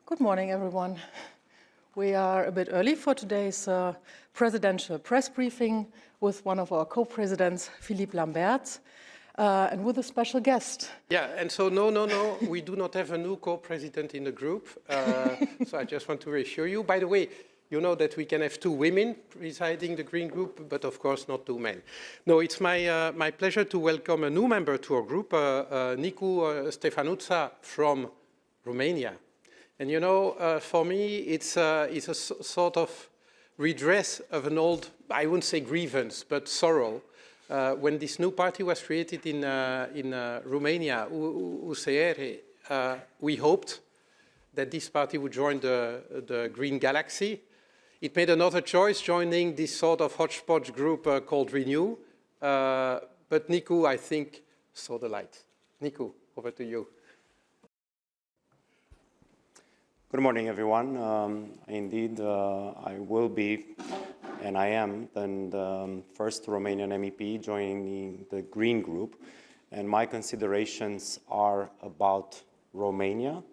Good morning, everyone. We are a bit early for today's presidential press briefing with one of our co-presidents, Philippe LAMBERTS, and with a special guest. Yeah, and so no, we do not have a new co-president in the group. So I just want to reassure you. By the way, you know that we can have 2 women presiding the Green Group, but of course not 2 men. No, it's my pleasure to welcome a new member to our group, Nicolae ŞTEFÂNUșｔân from Romania. And you know, for me, it's a sort of redress of an old, I wouldn't say grievance, but sorrow. When this new party was created in Romania, USR, we hoped that this party would join the Green Galaxy. It made another choice, joining this sort of hodgepodge group called Renew. But Nicu, I think, saw the light. Nicu, over to you. Good morning, everyone. Indeed, I will be, and I am, the first Romanian MEP joining the Green Group. And my considerations are about Romania,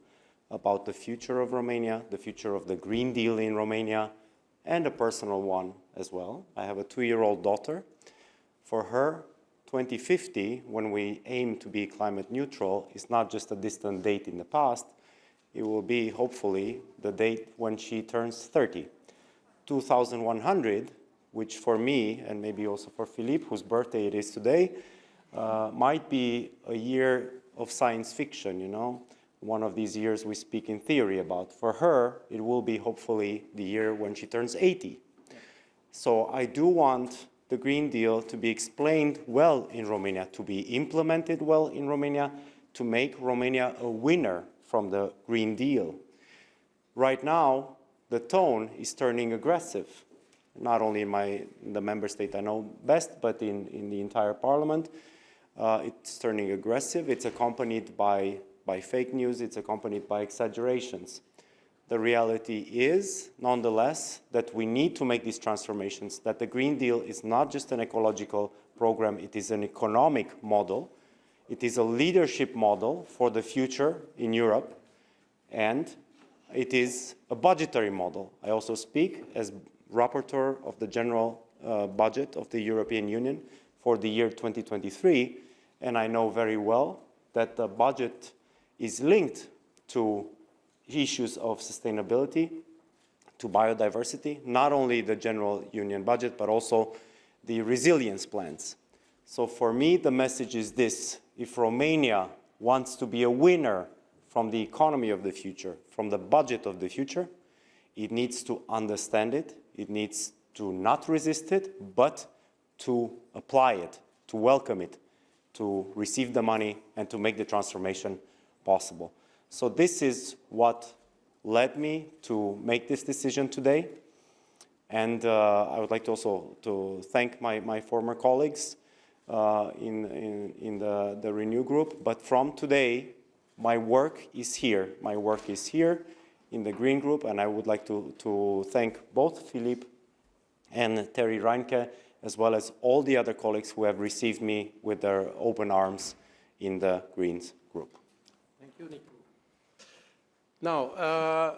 about the future of Romania, the future of the Green Deal in Romania, and a personal one as well. I have a 2-year-old daughter. For her, 2050, when we aim to be climate neutral, is not just a distant date in the past. It will be, hopefully, the date when she turns 30. 2100, which for me, and maybe also for Philippe, whose birthday it is today, might be a year of science fiction, you know, one of these years we speak in theory about. For her, it will be, hopefully, the year when she turns 80. So I do want the Green Deal to be explained well in Romania, to be implemented well in Romania, to make Romania a winner from the Green Deal. Right now, the tone is turning aggressive, not only in the member state I know best, but in the entire parliament. It's turning aggressive. It's accompanied by fake news. It's accompanied by exaggerations. The reality is, nonetheless, that we need to make these transformations, that the Green Deal is not just an ecological program, it is an economic model. It is a leadership model for the future in Europe, and it is a budgetary model. I also speak as rapporteur of the general budget of the European Union for the year 2023, and I know very well that the budget is linked to issues of sustainability, to biodiversity, not only the general union budget, but also the resilience plans. So for me, the message is this: if Romania wants to be a winner from the economy of the future, from the budget of the future, it needs to understand it, it needs to not resist it, but to apply it, to welcome it, to receive the money, and to make the transformation possible. So this is what led me to make this decision today. And I would like to also to thank my former colleagues in the Renew Group. But from today, my work is here. My work is here in the Green Group, and I would like to thank both Philippe and Terry REINTKE, as well as all the other colleagues who have received me with their open arms in the Greens Group. Thank you, Nico. Now,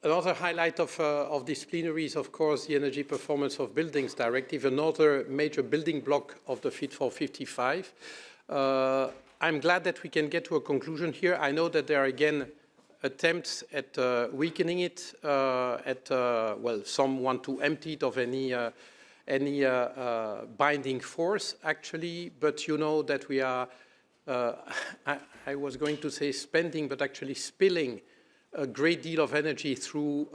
another highlight of this plenary is, of course, the Energy Performance of Buildings Directive, another major building block of the Fit for 55. I'm glad that we can get to a conclusion here. I know that there are, again, attempts at weakening it, well, some want to empty it of any binding force, actually, but you know that we are, I was going to say spending, but actually spilling a great deal of energy through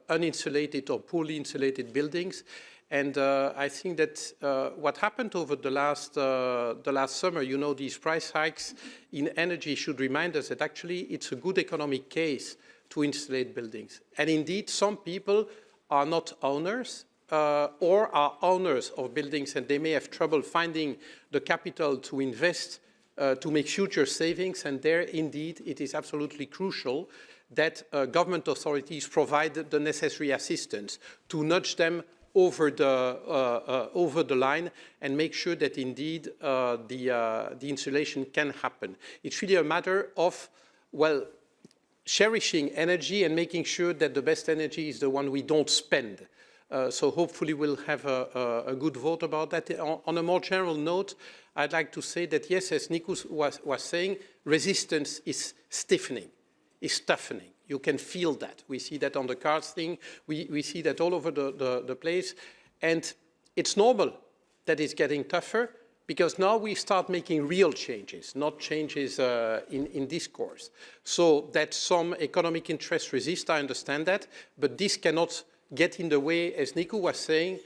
uninsulated or poorly insulated buildings. And I think that what happened over the last summer, you know, these price hikes in energy should remind us that actually it's a good economic case to insulate buildings. And indeed, some people are not owners or are owners of buildings, and they may have trouble finding the capital to invest to make future savings. And there, indeed, it is absolutely crucial that government authorities provide the necessary assistance to nudge them over the line and make sure that indeed the insulation can happen. It's really a matter of, well, cherishing energy and making sure that the best energy is the one we don't spend. So hopefully we'll have a good vote about that. On a more general note, I'd like to say that yes, as Nico was saying, resistance is stiffening, is toughening. You can feel that. We see that on the cards thing. We see that all over the place. And it's normal that it's getting tougher because now we start making real changes, not changes in discourse. So that some economic interests resist, I understand that, but this cannot get in the way, as Nico was saying,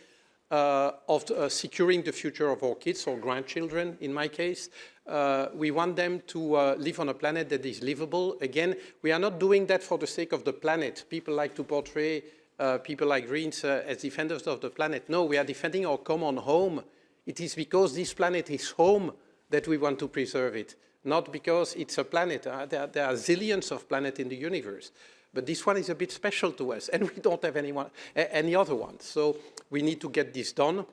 of securing the future of our kids or grandchildren, in my case. We want them to live on a planet that is livable. Again, we are not doing that for the sake of the planet. People like to portray people like Greens as defenders of the planet. No, we are defending our common home. It is because this planet is home that we want to preserve it, not because it's a planet. There are zillions of planets in the universe. But this one is a bit special to us, and we don't have any other one. So we need to get this done.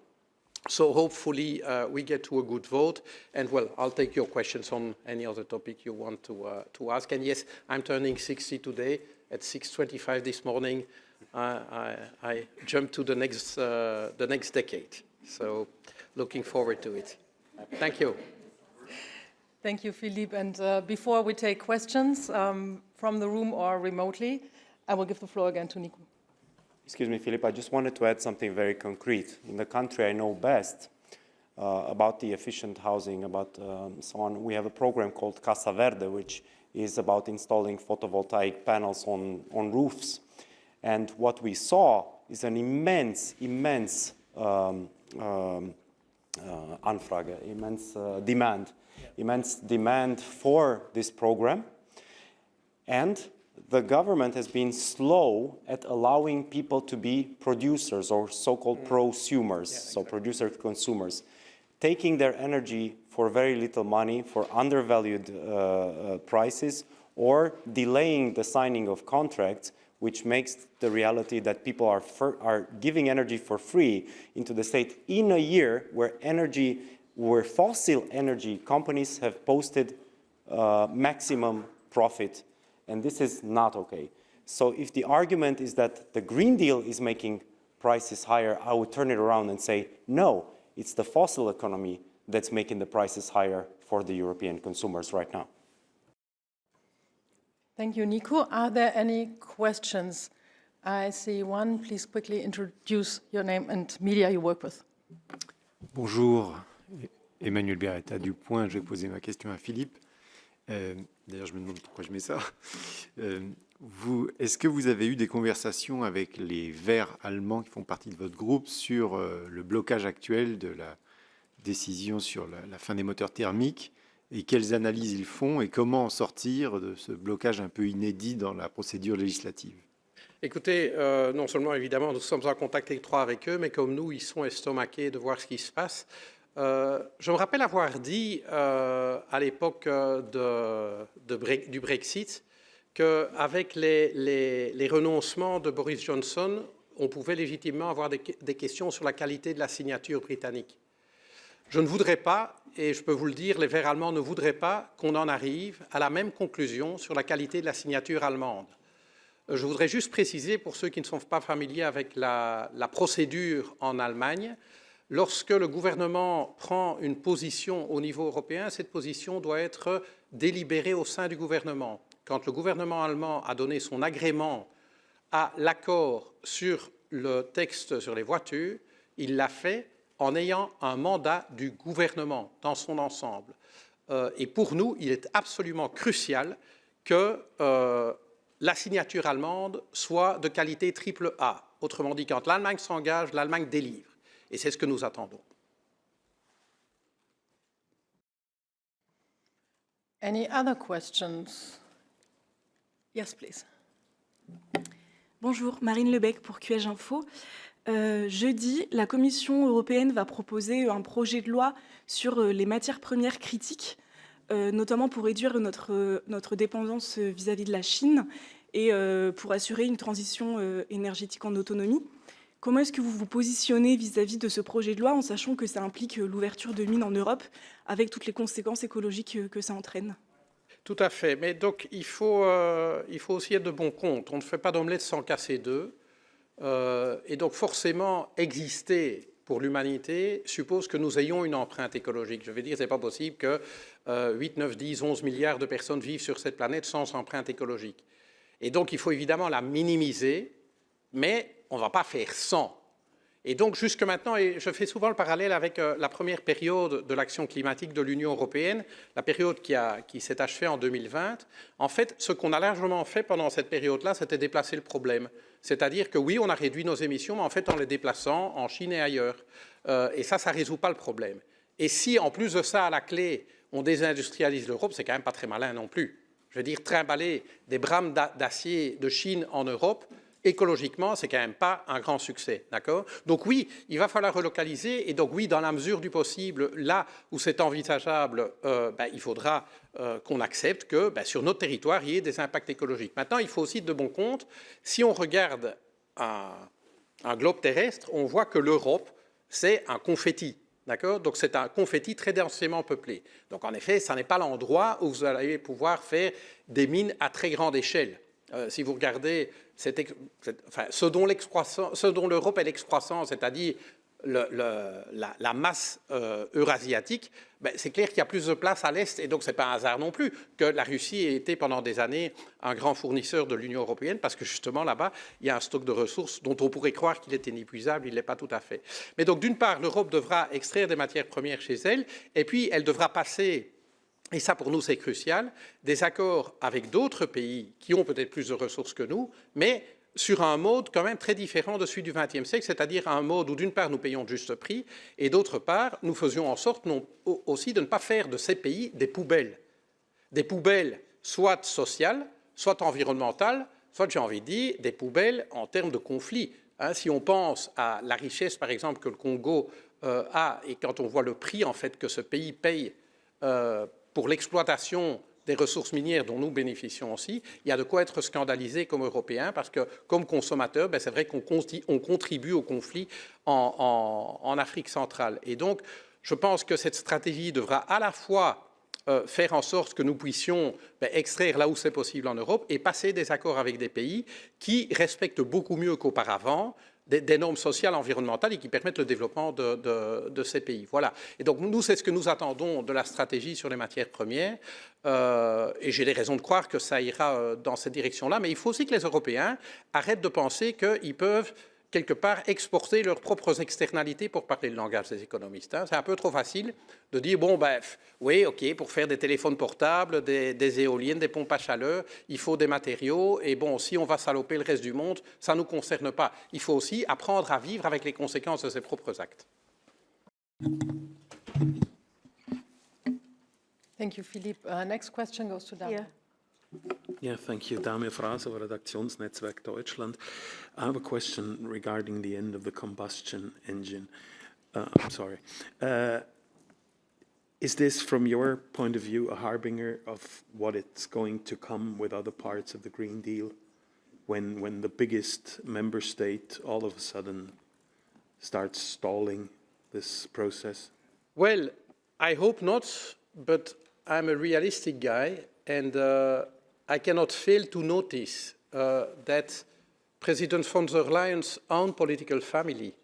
So hopefully we get to a good vote. And well, I'll take your questions on any other topic you want to ask. And yes, I'm turning 60 today. At 6:25 this morning, I jumped to the next decade. So looking forward to it. Thank you. Thank you, Philippe. And before we take questions from the room or remotely, I will give the floor again to Nico. Excuse me, Philippe, I just wanted to add something very concrete. In the country I know best about the efficient housing, about so on, we have a program called Casa Verde, which is about installing photovoltaic panels on roofs. And what we saw is an immense Anfrage, immense demand for this program. And the government has been slow at allowing people to be producers or so-called prosumers, so producer-consumers, taking their energy for very little money, for undervalued prices, or delaying the signing of contracts, which makes the reality that people are giving energy for free into the state in a year where fossil energy companies have posted maximum profit. And this is not okay. So if the argument is that the Green Deal is making prices higher, I would turn it around and say, no, it's the fossil economy that's making the prices higher for the European consumers right now. Thank you, Nico. Are there any questions? I see one. Please quickly introduce your name and media you work with. Bonjour, Emmanuel Beretta du Point. Je vais poser ma question à Philippe. D'ailleurs, je me demande pourquoi je mets ça. Est-ce que vous avez eu des conversations avec les Verts allemands qui font partie de votre groupe sur le blocage actuel de la décision sur la fin des moteurs thermiques et quelles analyses ils font et comment en sortir de ce blocage un peu inédit dans la procédure législative? Écoutez, non seulement évidemment nous sommes en contact étroit avec eux, mais comme nous, ils sont estomaqués de voir ce qui se passe. Je me rappelle avoir dit à l'époque du Brexit qu'avec les renoncements de Boris Johnson, on pouvait légitimement avoir des questions sur la qualité de la signature britannique. Je ne voudrais pas, et je peux vous le dire, les Verts allemands ne voudraient pas qu'on en arrive à la même conclusion sur la qualité de la signature allemande. Je voudrais juste préciser, pour ceux qui ne sont pas familiers avec la procédure en Allemagne, lorsque le gouvernement prend une position au niveau européen, cette position doit être délibérée au sein du gouvernement. Quand le gouvernement allemand a donné son agrément à l'accord sur le texte sur les voitures, il l'a fait en ayant un mandat du gouvernement dans son ensemble. Et pour nous, il est absolument crucial que la signature allemande soit de qualité triple A. Autrement dit, quand l'Allemagne s'engage, l'Allemagne délivre. Et c'est ce que nous attendons. Any other questions? Yes, please. Bonjour, Marine Lebec pour QH Info. Jeudi, la Commission européenne va proposer un projet de loi sur les matières premières critiques, notamment pour réduire notre dépendance vis-à-vis de la Chine et pour assurer une transition énergétique en autonomie. Comment est-ce que vous vous positionnez vis-à-vis de ce projet de loi en sachant que ça implique l'ouverture de mines en Europe avec toutes les conséquences écologiques que ça entraîne? Tout à fait. Mais donc, il faut aussi être de bon compte. On ne fait pas d'omelette sans casser d'œufs. Et donc, forcément, exister pour l'humanité suppose que nous ayons une empreinte écologique. Je veux dire, ce n'est pas possible que 8, 9, 10, 11 milliards de personnes vivent sur cette planète sans empreinte écologique. Et donc, il faut évidemment la minimiser, mais on ne va pas faire sans. Et donc, jusque maintenant, et je fais souvent le parallèle avec la première période de l'action climatique de l'Union européenne, la période qui s'est achevée en 2020, en fait, ce qu'on a largement fait pendant cette période-là, c'était déplacer le problème. C'est-à-dire que oui, on a réduit nos émissions, mais en fait, en les déplaçant en Chine et ailleurs. Et ça ne résout pas le problème. Et si, en plus de ça, à la clé, on désindustrialise l'Europe, c'est quand même pas très malin non plus. Je veux dire, trimballer des brames d'acier de Chine en Europe, écologiquement, c'est quand même pas un grand succès, d'accord? Donc oui, il va falloir relocaliser, et donc oui, dans la mesure du possible, là où c'est envisageable, il faudra qu'on accepte que sur notre territoire, il y ait des impacts écologiques. Maintenant, il faut aussi de bon compte, si on regarde un globe terrestre, on voit que l'Europe, c'est un confetti. D'accord? Donc c'est un confetti très densément peuplé. Donc en effet, ça n'est pas l'endroit où vous allez pouvoir faire des mines à très grande échelle. Si vous regardez ce dont l'Europe est l'excroissance, c'est-à-dire la masse eurasiatique, c'est clair qu'il y a plus de place à l'Est, et donc ce n'est pas un hasard non plus que la Russie ait été pendant des années un grand fournisseur de l'Union européenne, parce que justement là-bas, il y a un stock de ressources dont on pourrait croire qu'il est inépuisable, il ne l'est pas tout à fait. Mais donc d'une part, l'Europe devra extraire des matières premières chez elle, et puis elle devra passer, et ça pour nous c'est crucial, des accords avec d'autres pays qui ont peut-être plus de ressources que nous, mais sur un mode quand même très différent de celui du XXe siècle, c'est-à-dire un mode où d'une part nous payons de juste prix et d'autre part nous faisions en sorte aussi de ne pas faire de ces pays des poubelles soit sociales, soit environnementales, soit j'ai envie de dire des poubelles en termes de conflits. Si on pense à la richesse par exemple que le Congo a et quand on voit le prix en fait que ce pays paye pour l'exploitation des ressources minières dont nous bénéficions aussi, il y a de quoi être scandalisé comme Européens parce que comme consommateurs, c'est vrai qu'on contribue au conflit en Afrique centrale. Et donc, je pense que cette stratégie devra à la fois faire en sorte que nous puissions extraire là où c'est possible en Europe et passer des accords avec des pays qui respectent beaucoup mieux qu'auparavant des normes sociales, environnementales et qui permettent le développement de ces pays. Voilà. Et donc, nous, c'est ce que nous attendons de la stratégie sur les matières premières. Et j'ai des raisons de croire que ça ira dans cette direction-là. Mais il faut aussi que les Européens arrêtent de penser qu'ils peuvent, quelque part, exporter leurs propres externalités pour parler le langage des économistes. C'est un peu trop facile de dire, bon, oui, OK, pour faire des téléphones portables, des éoliennes, des pompes à chaleur, il faut des matériaux, et bon, si on va saloper le reste du monde, ça ne nous concerne pas. Il faut aussi apprendre à vivre avec les conséquences de ses propres actes. Thank you, Philippe. Next question goes to Daniel. Yeah, thank you. Daniel Frase, Redaktionsnetzwerk Deutschland. I have a question regarding the end of the combustion engine. I'm sorry. Is this, from your point of view, a harbinger of what it's going to come with other parts of the Green Deal? When the biggest member state all of a sudden starts stalling this process? Well, I hope not, but I'm a realistic guy, and I cannot fail to notice that President von der Leyen's own political family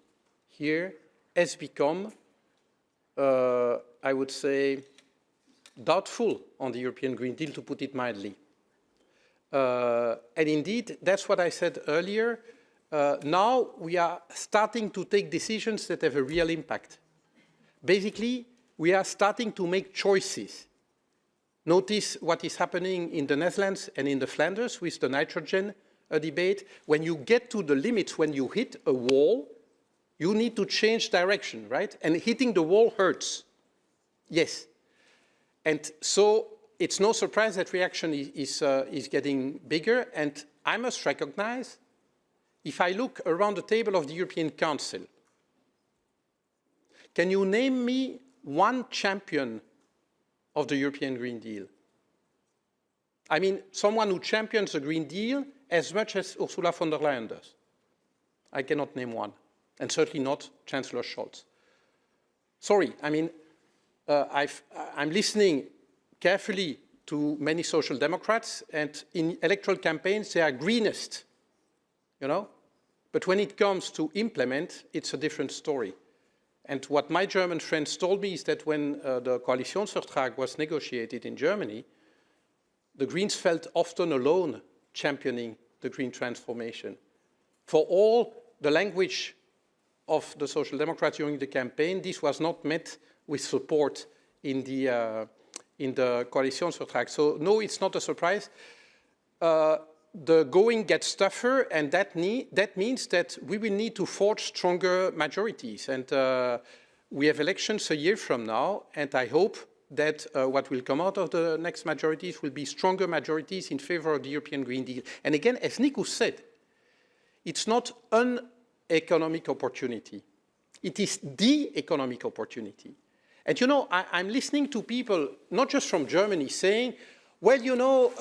here has become, I would say, doubtful on the European Green Deal, to put it mildly. And indeed, that's what I said earlier. Now we are starting to take decisions that have a real impact. Basically, we are starting to make choices. Notice what is happening in the Netherlands and in the Flanders with the nitrogen debate. When you get to the limits, when you hit a wall, you need to change direction, right? And hitting the wall hurts. Yes. And so it's no surprise that reaction is getting bigger. And I must recognize, if I look around the table of the European Council, can you name me one champion of the European Green Deal? I mean, someone who champions the Green Deal as much as Ursula von der Leyen does. I cannot name one, and certainly not Chancellor Scholz. Sorry, I mean, I'm listening carefully to many social democrats, and in electoral campaigns, they are greenest, you know? But when it comes to implement, it's a different story. And what my German friends told me is that when the Koalitionsvertrag was negotiated in Germany, the Greens felt often alone championing the green transformation. For all the language of the Social Democrats during the campaign, this was not met with support in the Koalitionsvertrag. So no, it's not a surprise. The going gets tougher, and that means that we will need to forge stronger majorities. And we have elections a year from now, and I hope that what will come out of the next majorities will be stronger majorities in favor of the European Green Deal. And again, as Nico said, it's not an economic opportunity. It is the economic opportunity. And you know, I'm listening to people, not just from Germany, saying, well, you know,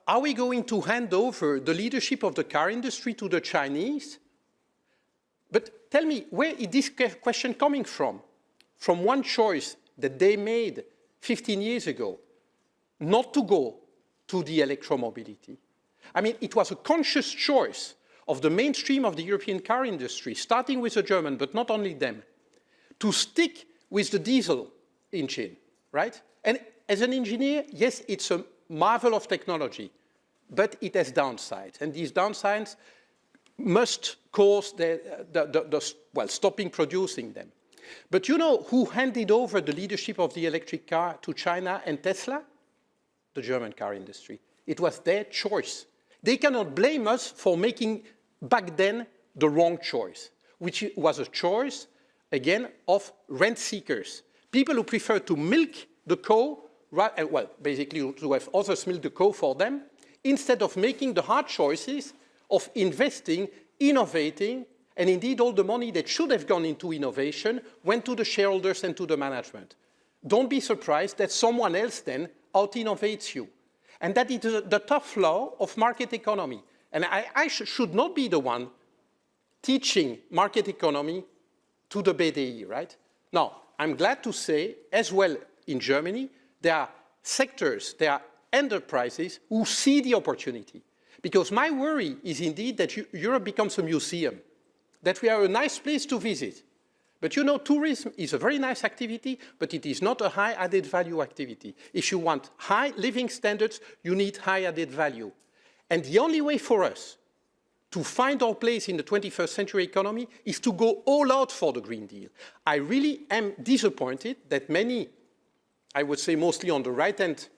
are we going to hand over the leadership of the car industry to the Chinese? But tell me, where is this question coming from? From one choice that they made 15 years ago, not to go to the electromobility. I mean, it was a conscious choice of the mainstream of the European car industry, starting with the German, but not only them, to stick with the diesel engine, right? And as an engineer, yes, it's a marvel of technology, but it has downsides, and these downsides must cause stopping producing them. But you know who handed over the leadership of the electric car to China and Tesla? The German car industry. It was their choice. They cannot blame us for making back then the wrong choice, which was a choice, again, of rent seekers. People who prefer to milk the cow, well, basically to have others milk the cow for them, instead of making the hard choices of investing, innovating, and indeed all the money that should have gone into innovation went to the shareholders and to the management. Don't be surprised that someone else then out-innovates you. And that is the tough law of market economy. And I should not be the one teaching market economy to the BDE, right? Now, I'm glad to say, as well in Germany, there are sectors, there are enterprises who see the opportunity. Because my worry is indeed that Europe becomes a museum, that we are a nice place to visit. But you know, tourism is a very nice activity, but it is not a high added value activity. If you want high living standards, you need high added value. And the only way for us to find our place in the 21st century economy is to go all out for the Green Deal. I really am disappointed that many, I would say mostly on the right end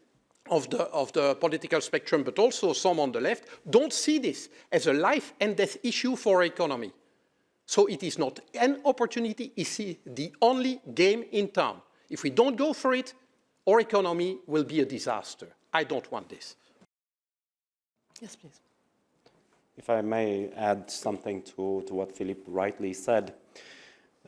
of the political spectrum, but also some on the left, don't see this as a life and death issue for our economy. So it is not an opportunity, it's the only game in town. If we don't go for it, our economy will be a disaster. I don't want this. Yes, please. If I may add something to what Philippe rightly said,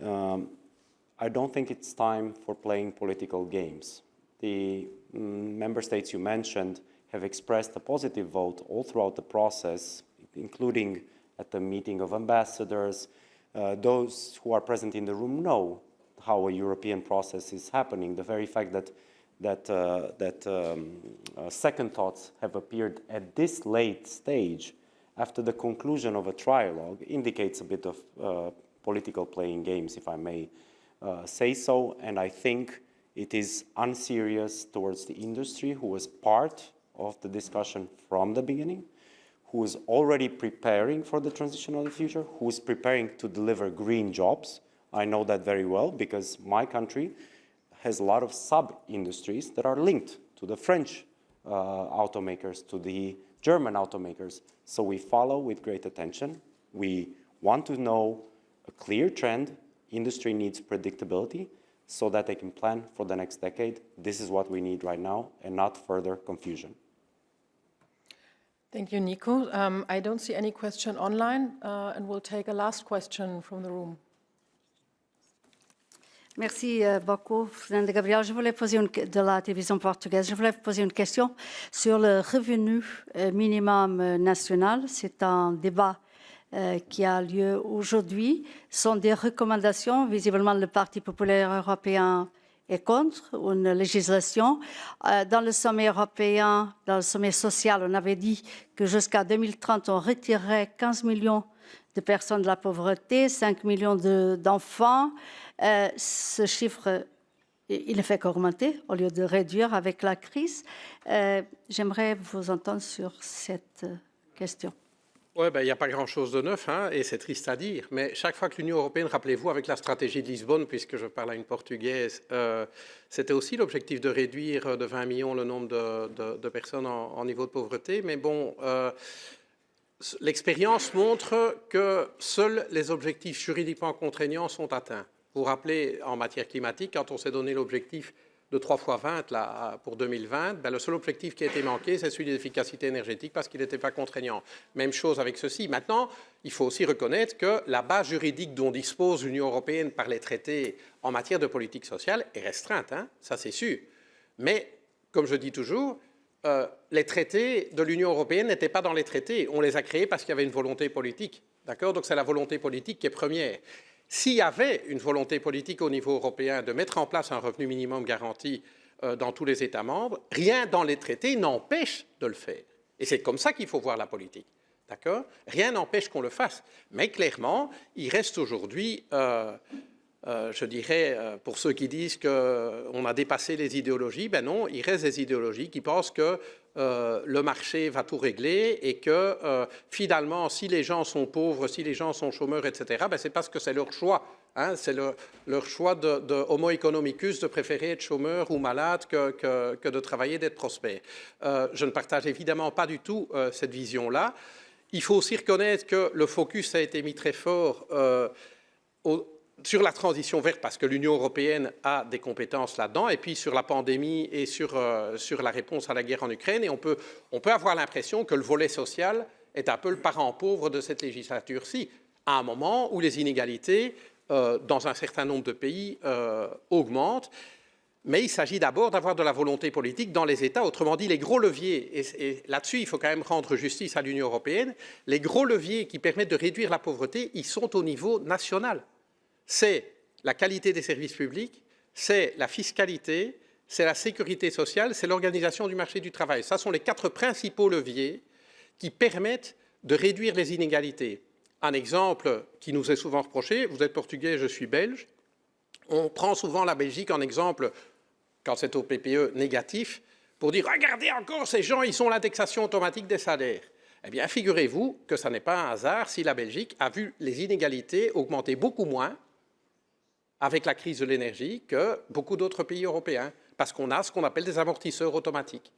I don't think it's time for playing political games. The member states you mentioned have expressed a positive vote all throughout the process, including at the meeting of ambassadors. Those who are present in the room know how a European process is happening. The very fact that second thoughts have appeared at this late stage after the conclusion of a trialogue indicates a bit of political playing games, if I may say so. And I think it is unserious towards the industry, who was part of the discussion from the beginning, who is already preparing for the transition of the future, who is preparing to deliver green jobs. I know that very well because my country has a lot of sub-industries that are linked to the French automakers, to the German automakers. So we follow with great attention. We want to know a clear trend. Industry needs predictability so that they can plan for the next decade. This is what we need right now and not further confusion. Thank you, Nico. I don't see any question online, and we'll take a last question from the room. Merci beaucoup, Fernanda Gabriel. Je voulais poser de la télévision portugaise. Je voulais poser une question sur le revenu minimum national. C'est un débat qui a lieu aujourd'hui. Ce sont des recommandations. Visiblement, le Parti populaire européen est contre une législation. Dans le sommet européen, dans le sommet social, on avait dit que jusqu'à 2030, on retirerait 15 millions de personnes de la pauvreté, 5 millions d'enfants. Ce chiffre, il ne fait qu'augmenter au lieu de réduire avec la crise. J'aimerais vous entendre sur cette question. Oui, ben, il n'y a pas grand-chose de neuf, hein, et c'est triste à dire, mais chaque fois que l'Union européenne, rappelez-vous, avec la stratégie de Lisbonne, puisque je parle à une Portugaise, c'était aussi l'objectif de réduire de 20 millions le nombre de personnes en niveau de pauvreté, mais bon, l'expérience montre que seuls les objectifs juridiquement contraignants sont atteints. Vous vous rappelez, en matière climatique, quand on s'est donné l'objectif de 3 fois 20 là, pour 2020, ben, le seul objectif qui a été manqué, c'est celui de l'efficacité énergétique parce qu'il n'était pas contraignant. Même chose avec ceci. Maintenant, il faut aussi reconnaître que la base juridique dont dispose l'Union européenne par les traités en matière de politique sociale est restreinte, hein, ça c'est sûr. Mais, comme je dis toujours, les traités de l'Union européenne n'étaient pas dans les traités. On les a créés parce qu'il y avait une volonté politique. D'accord ? Donc c'est la volonté politique qui est première. S'il y avait une volonté politique au niveau européen de mettre en place un revenu minimum garanti dans tous les États membres, rien dans les traités n'empêche de le faire. Et c'est comme ça qu'il faut voir la politique. D'accord ? Rien n'empêche qu'on le fasse. Mais clairement, il reste aujourd'hui, je dirais, pour ceux qui disent qu'on a dépassé les idéologies, ben non, il reste des idéologies qui pensent que le marché va tout régler et que finalement, si les gens sont pauvres, si les gens sont chômeurs, etc., ben c'est parce que c'est leur choix. Hein, c'est leur choix de homo economicus de préférer être chômeur ou malade que de travailler, d'être prospère. Je ne partage évidemment pas du tout cette vision-là. Il faut aussi reconnaître que le focus a été mis très fort sur la transition verte, parce que l'Union européenne a des compétences là-dedans, et puis sur la pandémie et sur la réponse à la guerre en Ukraine. Et on peut avoir l'impression que le volet social est un peu le parent pauvre de cette législature-ci, à un moment où les inégalités dans un certain nombre de pays augmentent. Mais il s'agit d'abord d'avoir de la volonté politique dans les États. Autrement dit, les gros leviers, et là-dessus, il faut quand même rendre justice à l'Union européenne, les gros leviers qui permettent de réduire la pauvreté, ils sont au niveau national. C'est la qualité des services publics, c'est la fiscalité, c'est la sécurité sociale, c'est l'organisation du marché du travail. Ce sont les 4 principaux leviers qui permettent de réduire les inégalités. Un exemple qui nous est souvent reproché, vous êtes portugais, je suis belge, on prend souvent la Belgique en exemple, quand c'est au PPE négatif, pour dire « Regardez encore, ces gens, ils ont l'indexation automatique des salaires ». Eh bien, figurez-vous que ça n'est pas un hasard si la Belgique a vu les inégalités augmenter beaucoup moins avec la crise de l'énergie que beaucoup d'autres pays européens, parce qu'on a ce qu'on appelle des amortisseurs automatiques.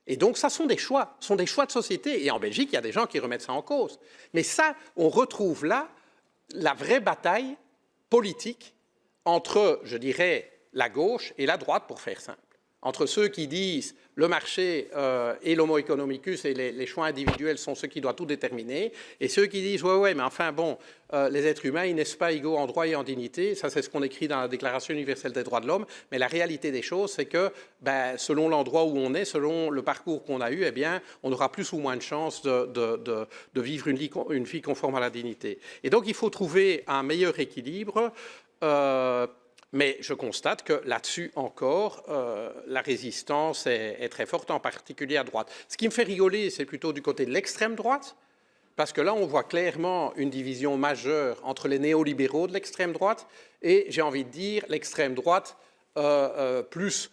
Et donc, ça sont des choix de société. Et en Belgique, il y a des gens qui remettent ça en cause. Mais ça, on retrouve là la vraie bataille politique entre, je dirais, la gauche et la droite, pour faire simple. Entre ceux qui disent le marché et l'homo economicus et les choix individuels sont ceux qui doivent tout déterminer, et ceux qui disent ouais, mais enfin bon, les êtres humains, ils naissent pas égaux en droit et en dignité, ça c'est ce qu'on écrit dans la Déclaration universelle des droits de l'homme, mais la réalité des choses, c'est que selon l'endroit où on est, selon le parcours qu'on a eu, eh bien, on aura plus ou moins de chances de vivre une vie conforme à la dignité. Et donc il faut trouver un meilleur équilibre. Mais je constate que là-dessus encore, la résistance est très forte, en particulier à droite. Ce qui me fait rigoler, c'est plutôt du côté de l'extrême droite, parce que là, on voit clairement une division majeure entre les néolibéraux de l'extrême droite et, j'ai envie de dire, l'extrême droite plus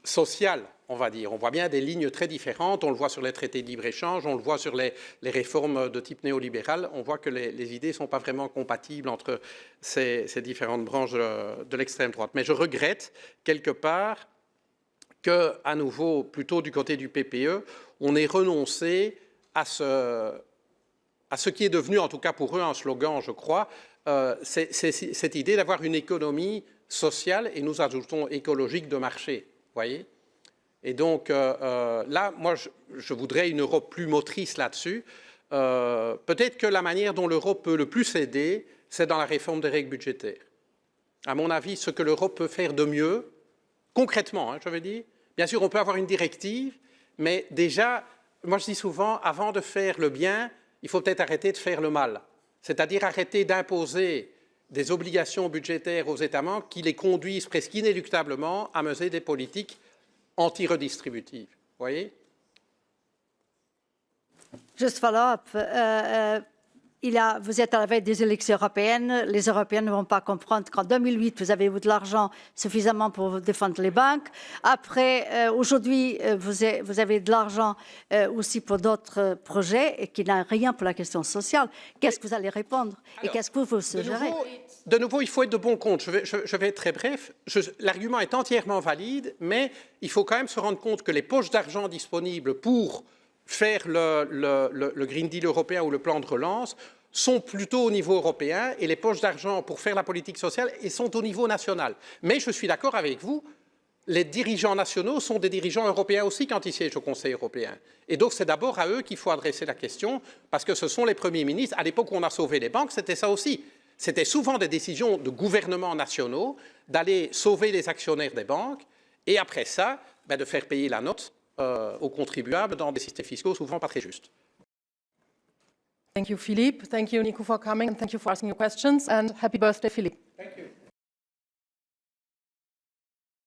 sociale, on va dire. On voit bien des lignes très différentes, on le voit sur les traités de libre-échange, on le voit sur les réformes de type néolibéral, on voit que les idées ne sont pas vraiment compatibles entre ces différentes branches de l'extrême droite. Mais je regrette quelque part qu'à nouveau, plutôt du côté du PPE, on ait renoncé à ce qui est devenu, en tout cas pour eux, un slogan, je crois, c'est cette idée d'avoir une économie sociale, et nous ajoutons écologique de marché, vous voyez ? Et donc là, moi, je voudrais une Europe plus motrice là-dessus. Peut-être que la manière dont l'Europe peut le plus aider, c'est dans la réforme des règles budgétaires. À mon avis, ce que l'Europe peut faire de mieux, concrètement, je veux dire, bien sûr, on peut avoir une directive, mais déjà, moi je dis souvent, avant de faire le bien, il faut peut-être arrêter de faire le mal. C'est-à-dire arrêter d'imposer des obligations budgétaires aux États membres qui les conduisent presque inéluctablement à mener des politiques anti-redistributives. Vous voyez? Juste follow-up. Vous êtes à la veille des élections européennes. Les Européens ne vont pas comprendre qu'en 2008, vous avez eu de l'argent suffisamment pour défendre les banques. Après, aujourd'hui, vous avez de l'argent aussi pour d'autres projets et qui n'a rien pour la question sociale. Qu'est-ce que vous allez répondre? Et qu'est-ce que vous suggérez? De nouveau, il faut être de bon compte. Je vais être très bref. L'argument est entièrement valide, mais il faut quand même se rendre compte que les poches d'argent disponibles pour faire le Green Deal européen ou le plan de relance sont plutôt au niveau européen et les poches d'argent pour faire la politique sociale sont au niveau national. Mais je suis d'accord avec vous, les dirigeants nationaux sont des dirigeants européens aussi quand ils siègent au Conseil européen. Et donc c'est d'abord à eux qu'il faut adresser la question parce que ce sont les premiers ministres. À l'époque où on a sauvé les banques, c'était ça aussi. C'était souvent des décisions de gouvernements nationaux d'aller sauver les actionnaires des banques et après ça, de faire payer la note aux contribuables dans des systèmes fiscaux souvent pas très justes. Thank you, Philippe. Thank you, Nico, for coming, and thank you for asking your questions. And happy birthday, Philippe.